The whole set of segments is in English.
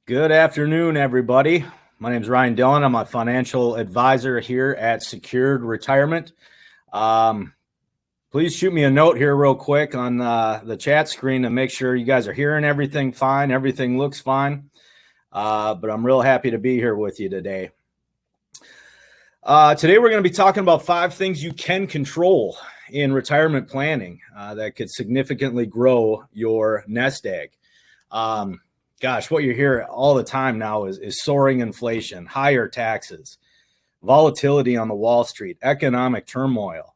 Good afternoon, everybody. My name is Ryan Dillon. I'm a financial advisor here at Secured Retirement. Please shoot me a note here real quick on the chat screen to make sure you guys are hearing everything fine. Everything looks fine. But I'm real happy to be here with you today. Today, we're going to be talking about 5 things you can control in retirement planning that could significantly grow your nest egg. Gosh, what you hear all the time now is soaring inflation, higher taxes, volatility on the Wall Street, economic turmoil.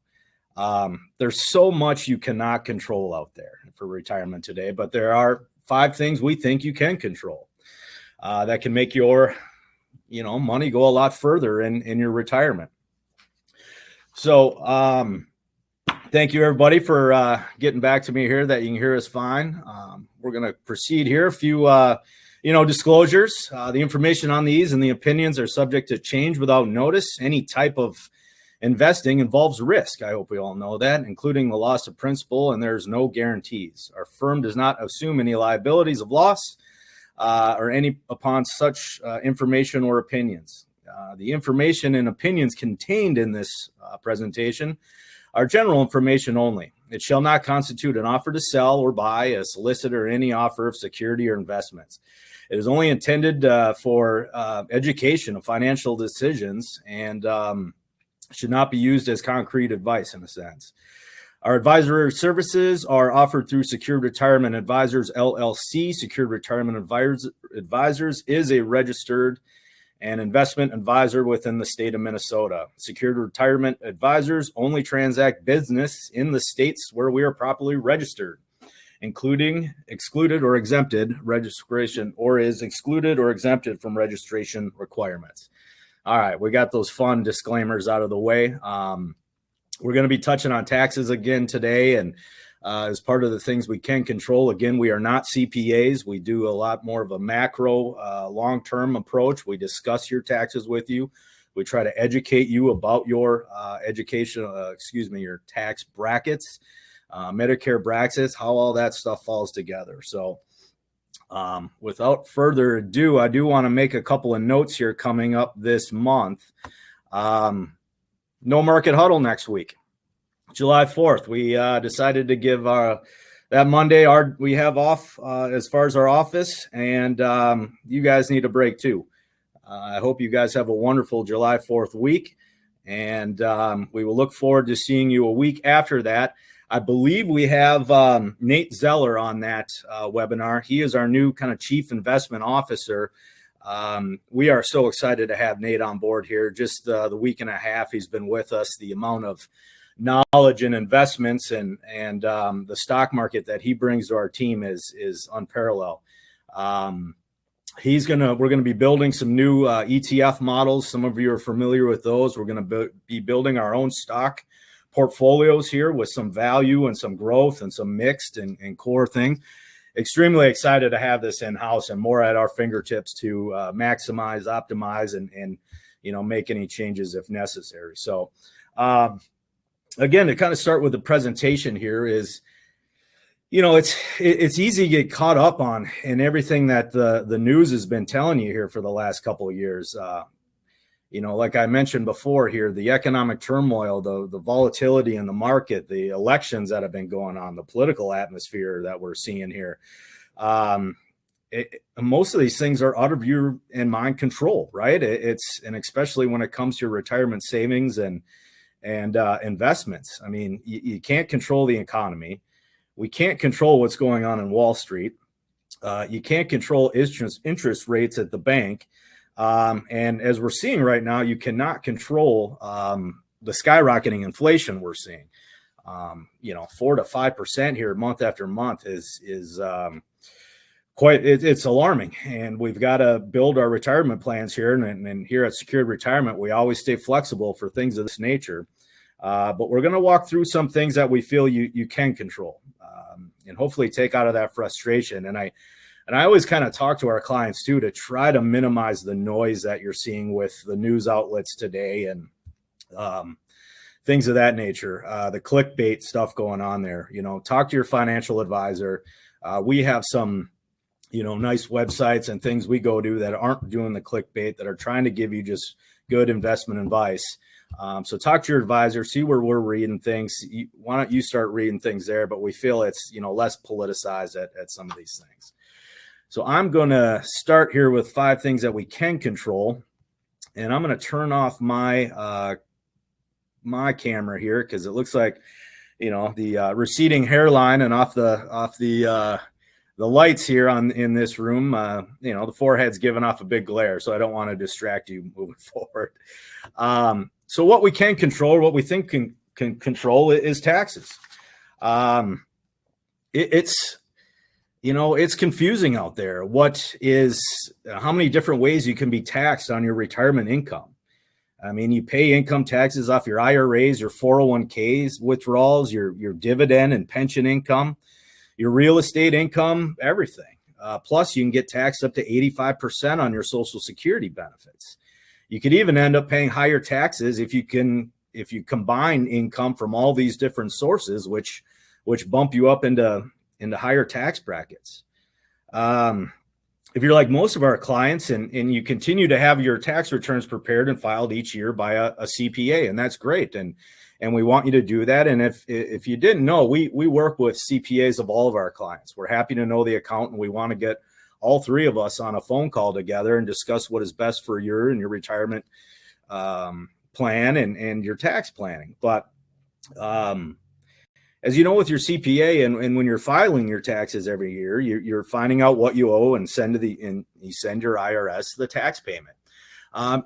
There's so much you cannot control out there for retirement today, but there are 5 things we think you can control that can make your money go a lot further in your retirement. So thank you, everybody, for getting back to me here that you can hear us fine. We're going to proceed here. A few, disclosures. The information on these and the opinions are subject to change without notice. Any type of investing involves risk. I hope we all know that, including the loss of principal, and there's no guarantees. Our firm does not assume any liabilities of loss or any upon such information or opinions. The information and opinions contained in this presentation are general information only. It shall not constitute an offer to sell or buy, a solicit, or any offer of security or investments. It is only intended for education of financial decisions and should not be used as concrete advice in a sense. Our advisory services are offered through Secured Retirement Advisors, LLC. Secured Retirement Advisors is a registered and investment advisor within the state of Minnesota. Secured Retirement Advisors only transact business in the states where we are properly registered, including excluded or exempted registration, or is excluded or exempted from registration requirements. All right, we got those fun disclaimers out of the way. We're going to be touching on taxes again today, and as part of the things we can control. Again, we are not CPAs. We do a lot more of a macro, long-term approach. We discuss your taxes with you. We try to educate you about your your tax brackets, Medicare brackets, how all that stuff falls together. So without further ado, I do want to make a couple of notes here coming up this month. No market huddle next week. July 4th, we decided to give that Monday we have off as far as our office, and you guys need a break too. I hope you guys have a wonderful July 4th week, and we will look forward to seeing you a week after that. I believe we have Nate Zeller on that webinar. He is our new kind of chief investment officer. We are so excited to have Nate on board here. Just the week and a half he's been with us, the amount of knowledge and investments and the stock market that he brings to our team is unparalleled. We're going to be building some new ETF models. Some of you are familiar with those. We're going to be building our own stock portfolios here with some value and some growth and some mixed and core things. Extremely excited to have this in-house and more at our fingertips to maximize, optimize, and make any changes if necessary. So again, to kind of start with the presentation here is, it's easy to get caught up on in everything that the news has been telling you here for the last couple of years. Like I mentioned before here, the economic turmoil, the volatility in the market, the elections that have been going on, the political atmosphere that we're seeing here. Most of these things are out of your and mine control, right? And especially when it comes to your retirement savings and investments. I mean, you can't control the economy. We can't control what's going on in Wall Street. You can't control interest rates at the bank. And as we're seeing right now, you cannot control the skyrocketing inflation we're seeing. 4 to 5% here month after month is it's alarming. And we've got to build our retirement plans here. And here at Secured Retirement, we always stay flexible for things of this nature. But we're going to walk through some things that we feel you can control and hopefully take out of that frustration. And I always kind of talk to our clients too, to try to minimize the noise that you're seeing with the news outlets today and things of that nature, the clickbait stuff going on there. Talk to your financial advisor. We have some, nice websites and things we go to that aren't doing the clickbait, that are trying to give you just good investment advice. So talk to your advisor, see where we're reading things. Why don't you start reading things there? But we feel it's, less politicized at some of these things. So I'm going to start here with 5 things that we can control. And I'm going to turn off my my camera here, because it looks like, the receding hairline and off the lights here in this room, the forehead's giving off a big glare. So I don't want to distract you moving forward. So what we can control, what we think can control is taxes. It's confusing out there. How many different ways you can be taxed on your retirement income? I mean, you pay income taxes off your IRAs, your 401ks, withdrawals, your dividend and pension income, your real estate income, everything. Plus, you can get taxed up to 85% on your Social Security benefits. You could even end up paying higher taxes if you combine income from all these different sources, which bump you up into higher tax brackets. If you're like most of our clients and you continue to have your tax returns prepared and filed each year by a CPA, and that's great. And we want you to do that. And if you didn't know, we work with CPAs of all of our clients. We're happy to know the accountant. We want to get all 3 of us on a phone call together and discuss what is best for your retirement plan and your tax planning. But as you know, with your CPA and when you're filing your taxes every year, you're finding out what you owe and you send your IRS the tax payment.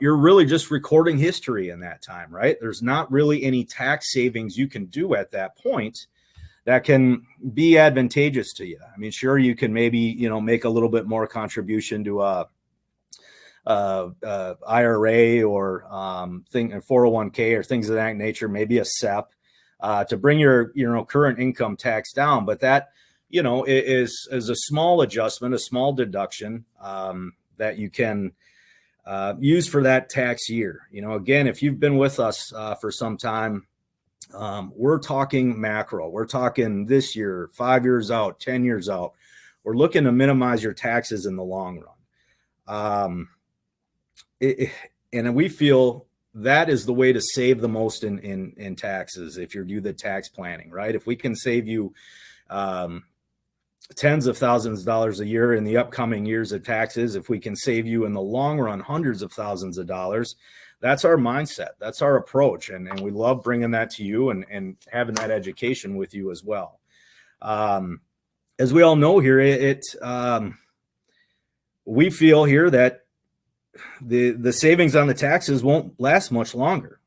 You're really just recording history in that time, right? There's not really any tax savings you can do at that point that can be advantageous to you. I mean, sure, you can maybe, make a little bit more contribution to a IRA or 401k or things of that nature, maybe a SEP. To bring your current income tax down, but that is a small adjustment, a small deduction that you can use for that tax year. Again, if you've been with us for some time, we're talking macro. We're talking this year, 5 years out, 10 years out. We're looking to minimize your taxes in the long run, and we feel that is the way to save the most in taxes if you do the tax planning, right? If we can save you tens of thousands of dollars a year in the upcoming years of taxes, if we can save you in the long run hundreds of thousands of dollars, that's our mindset. That's our approach. And we love bringing that to you and having that education with you as well. As we all know here, we feel here that the savings on the taxes won't last much longer.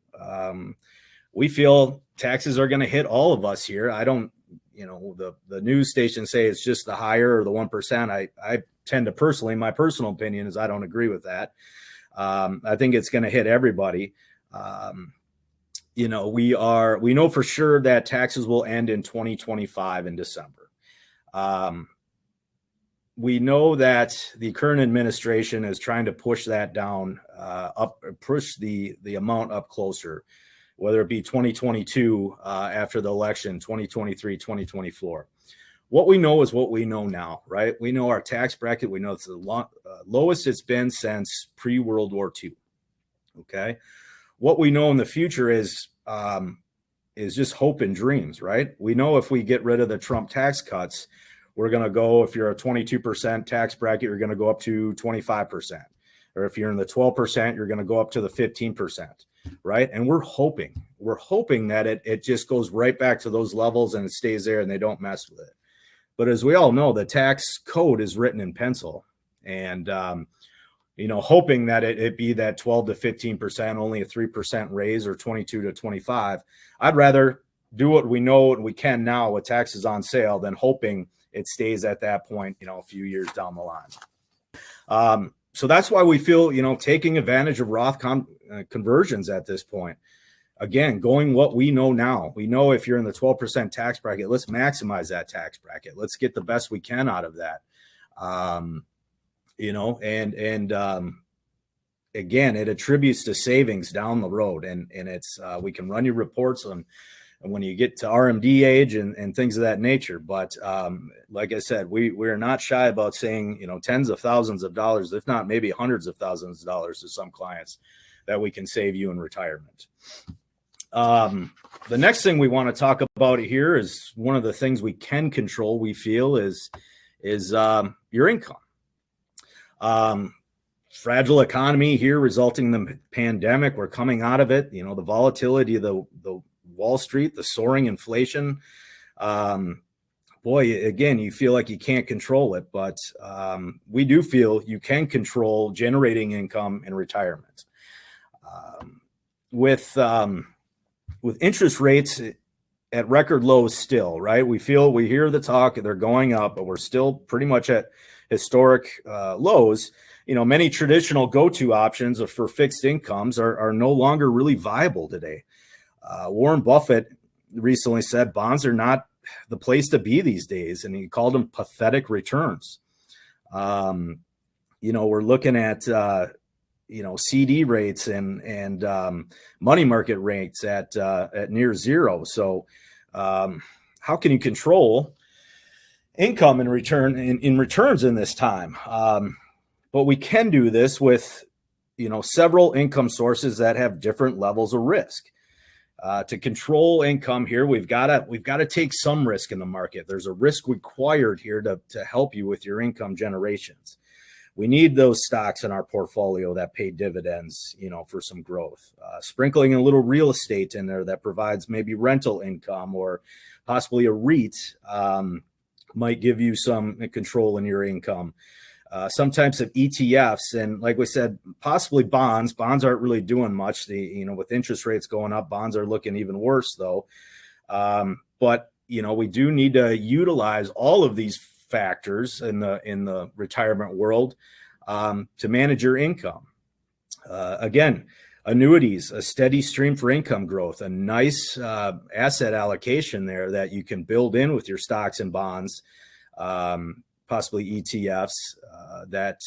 We feel taxes are going to hit all of us here. I don't, the news stations say it's just the higher or the 1%. I tend to personally, my personal opinion is I don't agree with that. I think it's going to hit everybody. We know for sure that taxes will end in 2025 in December. We know that the current administration is trying to push that down, push the amount up closer, whether it be 2022 after the election, 2023, 2024. What we know is what we know now, right? We know our tax bracket. We know it's the lowest it's been since pre-World War II. Okay. What we know in the future is just hope and dreams, right? We know if we get rid of the Trump tax cuts, we're going to go, if you're a 22% tax bracket, you're going to go up to 25%. Or if you're in the 12%, you're going to go up to the 15%, right? And we're hoping that it just goes right back to those levels and it stays there and they don't mess with it. But as we all know, the tax code is written in pencil and, hoping that it be that 12 to 15%, only a 3% raise or 22 to 25. I'd rather do what we know and we can now with taxes on sale than hoping it stays at that point, a few years down the line. So that's why we feel, taking advantage of Roth conversions at this point. Again, going what we know now. We know if you're in the 12% tax bracket, let's maximize that tax bracket. Let's get the best we can out of that. Again, it attributes to savings down the road, and it's we can run your reports on when you get to RMD age and things of that nature. But like I said, we're not shy about saying, tens of thousands of dollars, if not maybe hundreds of thousands of dollars to some clients that we can save you in retirement. The next thing we want to talk about here is one of the things we can control, we feel, is your income. Fragile economy here resulting in the pandemic. We're coming out of it. The volatility of the Wall Street, the soaring inflation. Boy, again, you feel like you can't control it, but we do feel you can control generating income in retirement. With interest rates at record lows still, right? We hear the talk, they're going up, but we're still pretty much at historic lows. Many traditional go-to options for fixed incomes are no longer really viable today. Warren Buffett recently said bonds are not the place to be these days, and he called them pathetic returns. We're looking at CD rates and money market rates at near zero. So how can you control income in returns in this time? But we can do this with several income sources that have different levels of risk. To control income here, we've got to take some risk in the market. There's a risk required here to help you with your income generations. We need those stocks in our portfolio that pay dividends, for some growth. Sprinkling a little real estate in there that provides maybe rental income, or possibly a REIT might give you some control in your income. Some types of ETFs, and like we said, possibly bonds. Bonds aren't really doing much. With interest rates going up, bonds are looking even worse though. But we do need to utilize all of these factors in the retirement world to manage your income. Again, annuities, a steady stream for income growth, a nice asset allocation there that you can build in with your stocks and bonds, possibly ETFs that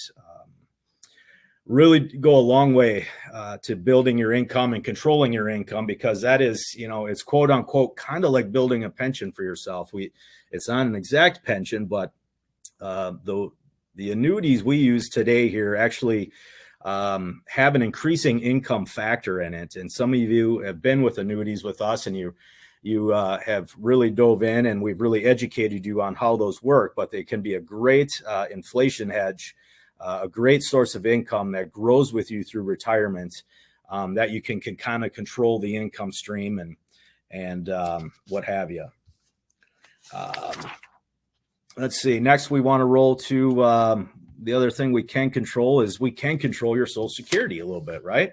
really go a long way to building your income and controlling your income, because that is, it's quote unquote kind of like building a pension for yourself. It's not an exact pension, but the annuities we use today here actually have an increasing income factor in it. And some of you have been with annuities with us, and you have really dove in, and we've really educated you on how those work. But they can be a great inflation hedge, a great source of income that grows with you through retirement, that you can kind of control the income stream and what have you. Let's see. Next, we want to roll to the other thing we can control is we can control your Social Security a little bit, right?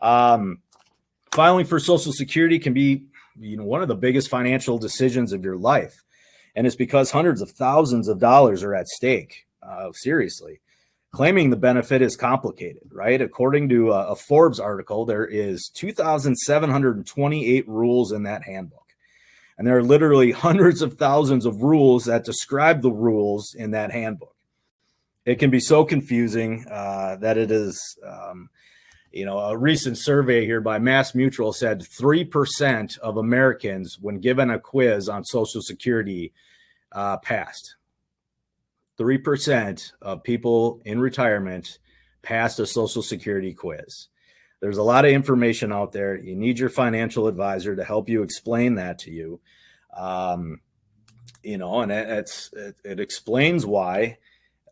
Filing for Social Security can be one of the biggest financial decisions of your life. And it's because hundreds of thousands of dollars are at stake. Seriously. Claiming the benefit is complicated, right? According to a Forbes article, there is 2,728 rules in that handbook. And there are literally hundreds of thousands of rules that describe the rules in that handbook. It can be so confusing that it is... a recent survey here by Mass Mutual said 3% of Americans, when given a quiz on Social Security, passed. 3% of people in retirement passed a Social Security quiz. There's a lot of information out there. You need your financial advisor to help you explain that to you. And it explains why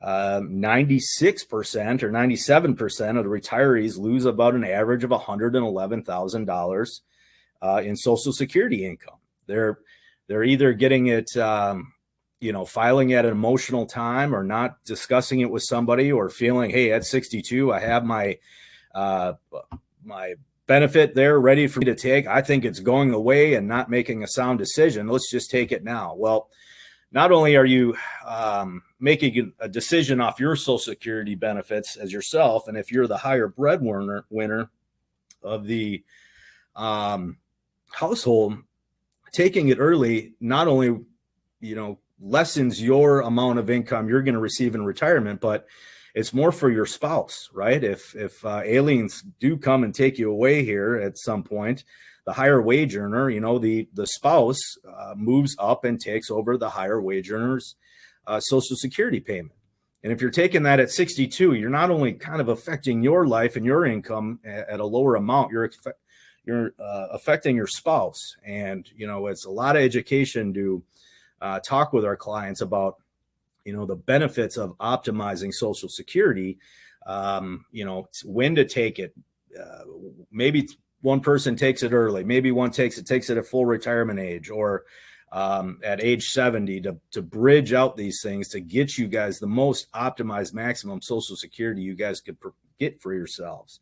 96% or 97% of the retirees lose about an average of $111,000 in Social Security income. They're either getting it, filing at an emotional time, or not discussing it with somebody, or feeling, hey, at 62, I have my benefit there ready for me to take. I think it's going away, and not making a sound decision. Let's just take it now. Well, not only are you making a decision off your Social Security benefits as yourself, and if you're the higher breadwinner of the household, taking it early not only lessens your amount of income you're going to receive in retirement, but it's more for your spouse, right? If aliens do come and take you away here at some point, the higher wage earner, the spouse moves up and takes over the higher wage earner's Social Security payment. And if you're taking that at 62, you're not only kind of affecting your life and your income at a lower amount, you're affecting your spouse. And, it's a lot of education to talk with our clients about, the benefits of optimizing Social Security, when to take it. Maybe one person takes it early, maybe one takes it at full retirement age, or at age 70 to bridge out these things to get you guys the most optimized maximum Social Security you guys could get for yourselves.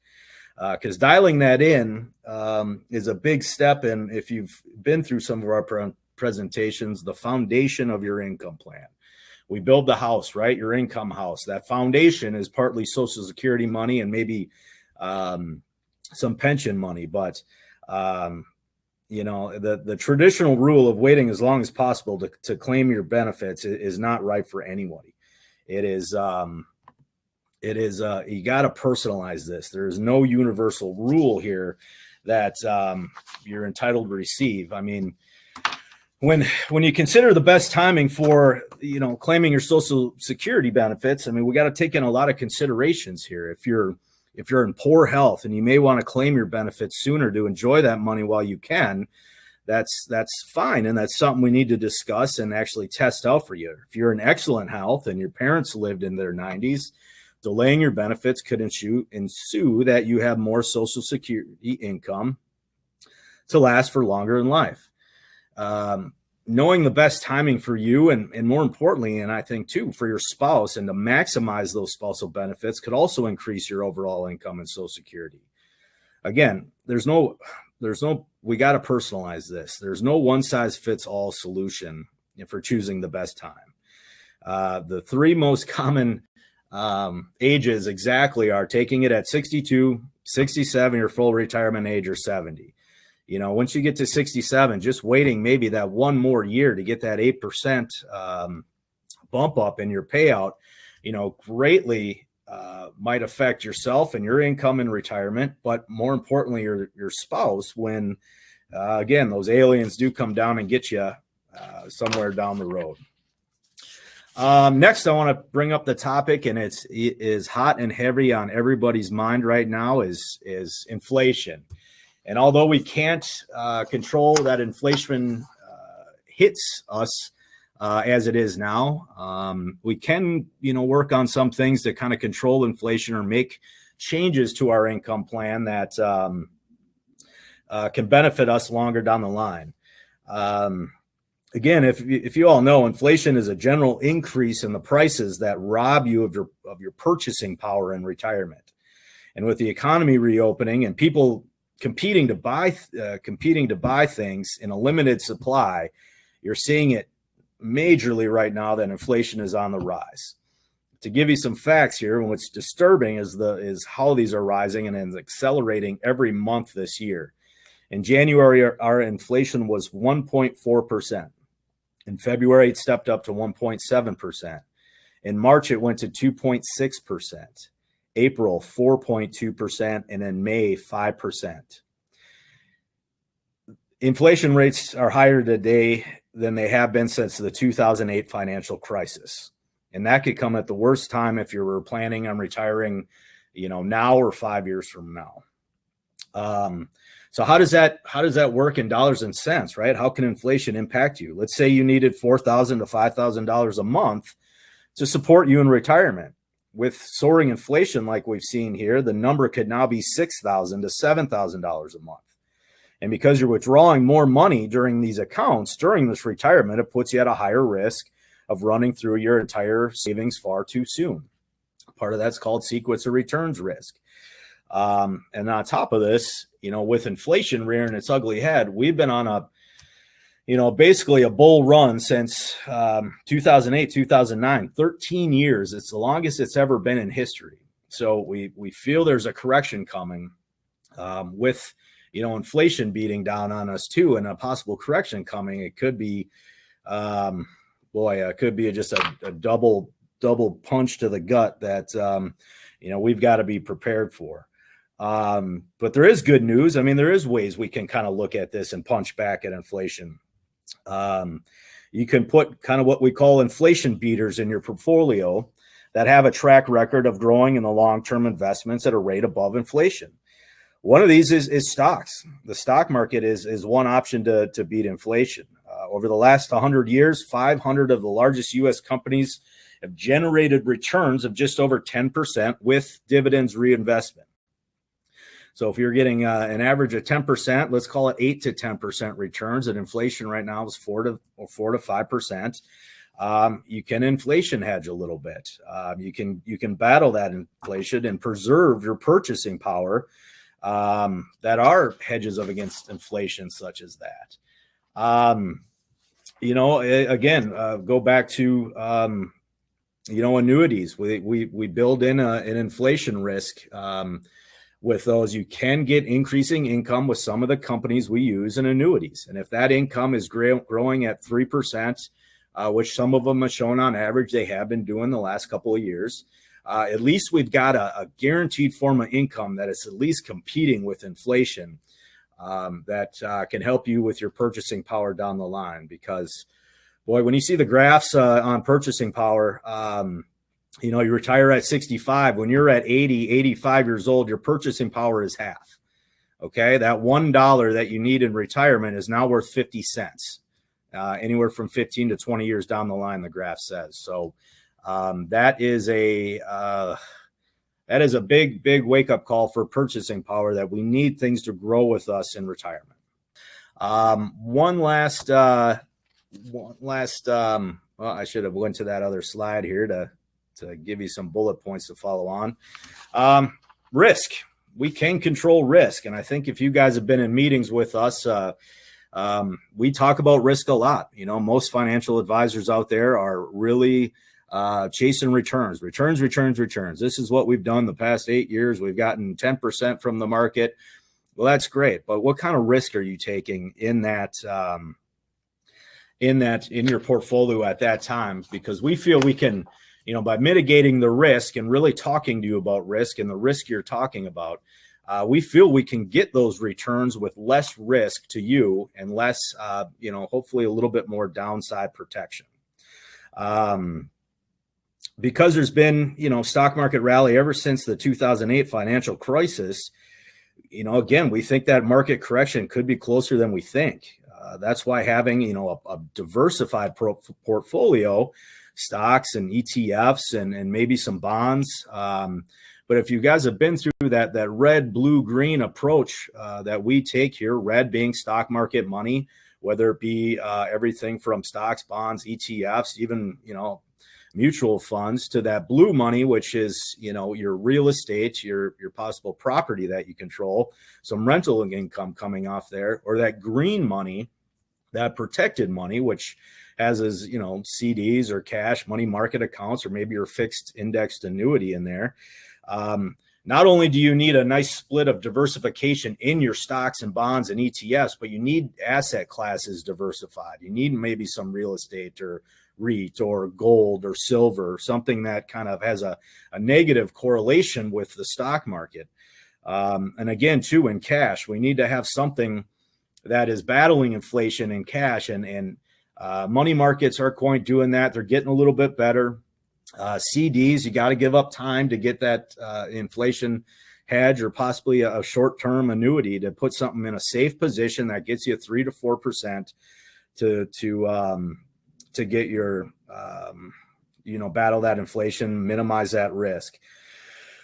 Because dialing that in is a big step. And if you've been through some of our presentations, the foundation of your income plan. We build the house, right? Your income house. That foundation is partly Social Security money and maybe some pension money. But, the traditional rule of waiting as long as possible to claim your benefits is not right for anybody. It is you got to personalize this. There's no universal rule here that you're entitled to receive. I mean, when you consider the best timing for, claiming your Social Security benefits, I mean, we got to take in a lot of considerations here. If you're in poor health and you may want to claim your benefits sooner to enjoy that money while you can, that's fine. And that's something we need to discuss and actually test out for you. If you're in excellent health and your parents lived in their 90s, delaying your benefits could ensue that you have more Social Security income to last for longer in life. Knowing the best timing for you and more importantly, and I think too, for your spouse and to maximize those spousal benefits could also increase your overall income and Social Security. Again, we got to personalize this. There's no one size fits all solution for choosing the best time. The three most common ages exactly are taking it at 62, 67, your full retirement age, or 70. Once you get to 67, just waiting maybe that one more year to get that 8% bump up in your payout, greatly might affect yourself and your income in retirement, but more importantly, your spouse when, again, those aliens do come down and get you somewhere down the road. Next, I want to bring up the topic, and it is hot and heavy on everybody's mind right now is inflation. And although we can't control that inflation hits us as it is now, we can, work on some things to kind of control inflation or make changes to our income plan that can benefit us longer down the line. Again, if you all know, inflation is a general increase in the prices that rob you of your purchasing power in retirement. And with the economy reopening and people competing to buy things in a limited supply, you're seeing it majorly right now that inflation is on the rise. To give you some facts here, and what's disturbing is how these are rising and is accelerating every month this year. In January, our inflation was 1.4%. In February, it stepped up to 1.7%. In March, it went to 2.6%. April, 4.2%, and in May, 5%. Inflation rates are higher today than they have been since the 2008 financial crisis. And that could come at the worst time if you were planning on retiring, now or 5 years from now. So how does that work in dollars and cents, right? How can inflation impact you? Let's say you needed $4,000 to $5,000 a month to support you in retirement. With soaring inflation like we've seen here, the number could now be $6,000 to $7,000 a month. And because you're withdrawing more money during these accounts during this retirement, it puts you at a higher risk of running through your entire savings far too soon. Part of that's called sequence of returns risk. And on top of this, with inflation rearing its ugly head, we've been on basically a bull run since 2008, 2009, 13 years. It's the longest it's ever been in history. So we feel there's a correction coming with, inflation beating down on us too, and a possible correction coming. It could be, it could be just a double punch to the gut that, we've got to be prepared for. But there is good news. I mean, there is ways we can kind of look at this and punch back at inflation. You can put kind of what we call inflation beaters in your portfolio that have a track record of growing in the long-term investments at a rate above inflation. One of these is stocks. The stock market is one option to beat inflation. Over the last 100 years, 500 of the largest U.S. companies have generated returns of just over 10% with dividends reinvestment. So if you're getting an average of 10%, let's call it 8 to 10% returns, and inflation right now is 4 to 5%. You can inflation hedge a little bit. You can battle that inflation and preserve your purchasing power. That are hedges of against inflation, such as that. Go back to annuities. We build in an inflation risk. With those, you can get increasing income with some of the companies we use in annuities. And if that income is growing at 3%, which some of them have shown on average they have been doing the last couple of years, at least we've got a guaranteed form of income that is at least competing with inflation, that can help you with your purchasing power down the line. Because, boy, when you see the graphs on purchasing power, you retire at 65. When you're at 80, 85 years old, your purchasing power is half. Okay, that $1 that you need in retirement is now worth 50 cents, anywhere from 15 to 20 years down the line, the graph says. So that is a big wake-up call for purchasing power, that we need things to grow with us in retirement. One last, I should have went to that other slide here to give you some bullet points to follow on. Risk. We can control risk. And I think if you guys have been in meetings with us, we talk about risk a lot. Most financial advisors out there are really chasing returns. This is what we've done the past 8 years. We've gotten 10% from the market. Well, that's great. But what kind of risk are you taking in your portfolio at that time? Because we feel we can, by mitigating the risk and really talking to you about risk and the risk you're talking about, we feel we can get those returns with less risk to you and less, hopefully a little bit more downside protection. Because there's been, stock market rally ever since the 2008 financial crisis, again, we think that market correction could be closer than we think. That's why having, a diversified portfolio, stocks and ETFs and maybe some bonds. But if you guys have been through that red, blue, green approach that we take here, red being stock market money, whether it be everything from stocks, bonds, ETFs, even, mutual funds, to that blue money, which is, your real estate, your possible property that you control, some rental income coming off there, or that green money, that protected money, which has as, CDs or cash, money market accounts, or maybe your fixed indexed annuity in there. Not only do you need a nice split of diversification in your stocks and bonds and ETFs, but you need asset classes diversified. You need maybe some real estate or REIT or gold or silver, something that kind of has a negative correlation with the stock market. And again, too, in cash, we need to have something that is battling inflation in cash, and money markets aren't quite doing that. They're getting a little bit better. CDs, you got to give up time to get that inflation hedge, or possibly a short-term annuity to put something in a safe position that gets you 3 to 4% to get your, battle that inflation, minimize that risk.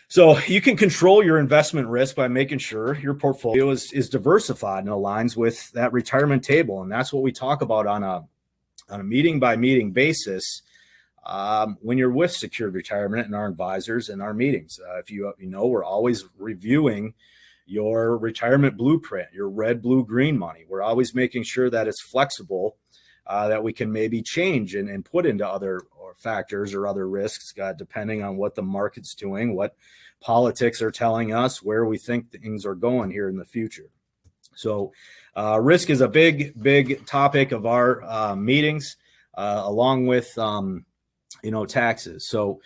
So you can control your investment risk by making sure your portfolio is diversified and aligns with that retirement table. And that's what we talk about on a meeting by meeting basis when you're with Secured Retirement and our advisors in our meetings. If we're always reviewing your retirement blueprint, your red, blue, green money. We're always making sure that it's flexible, that we can maybe change and put into other factors or other risks, depending on what the market's doing, what politics are telling us, where we think things are going here in the future. So risk is a big topic of our meetings, along with, taxes. So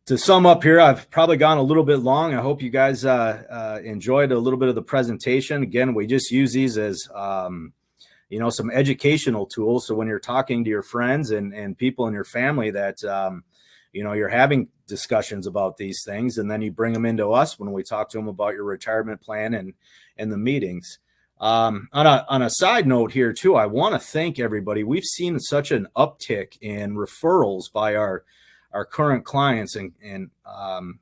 to sum up here, I've probably gone a little bit long. I hope you guys enjoyed a little bit of the presentation. Again, we just use these as some educational tools. So when you're talking to your friends and people in your family that you're having discussions about these things, and then you bring them into us when we talk to them about your retirement plan and the meetings. On a side note here too, I want to thank everybody. We've seen such an uptick in referrals by our current clients, and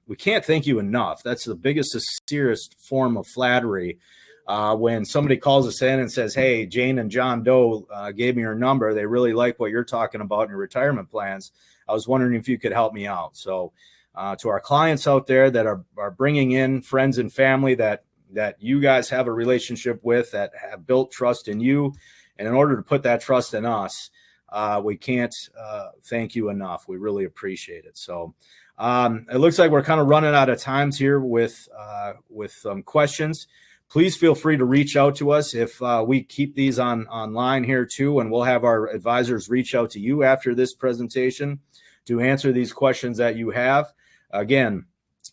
we can't thank you enough. That's the biggest, sincerest form of flattery. When somebody calls us in and says, "Hey, Jane and John Doe gave me your number. They really like what you're talking about in your retirement plans. I was wondering if you could help me out." So to our clients out there that are bringing in friends and family that you guys have a relationship with, that have built trust in you, and in order to put that trust in us, we can't thank you enough. We really appreciate it. So it looks like we're kind of running out of times here with questions. Please feel free to reach out to us if we keep these online here too, and we'll have our advisors reach out to you after this presentation to answer these questions that you have. Again,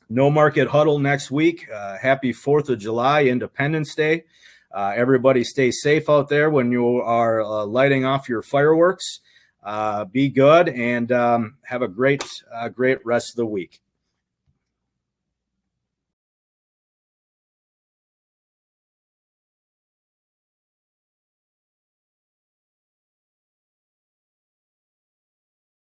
no market huddle next week. Happy 4th of July, Independence Day. Everybody stay safe out there when you are lighting off your fireworks. Be good and have a great rest of the week.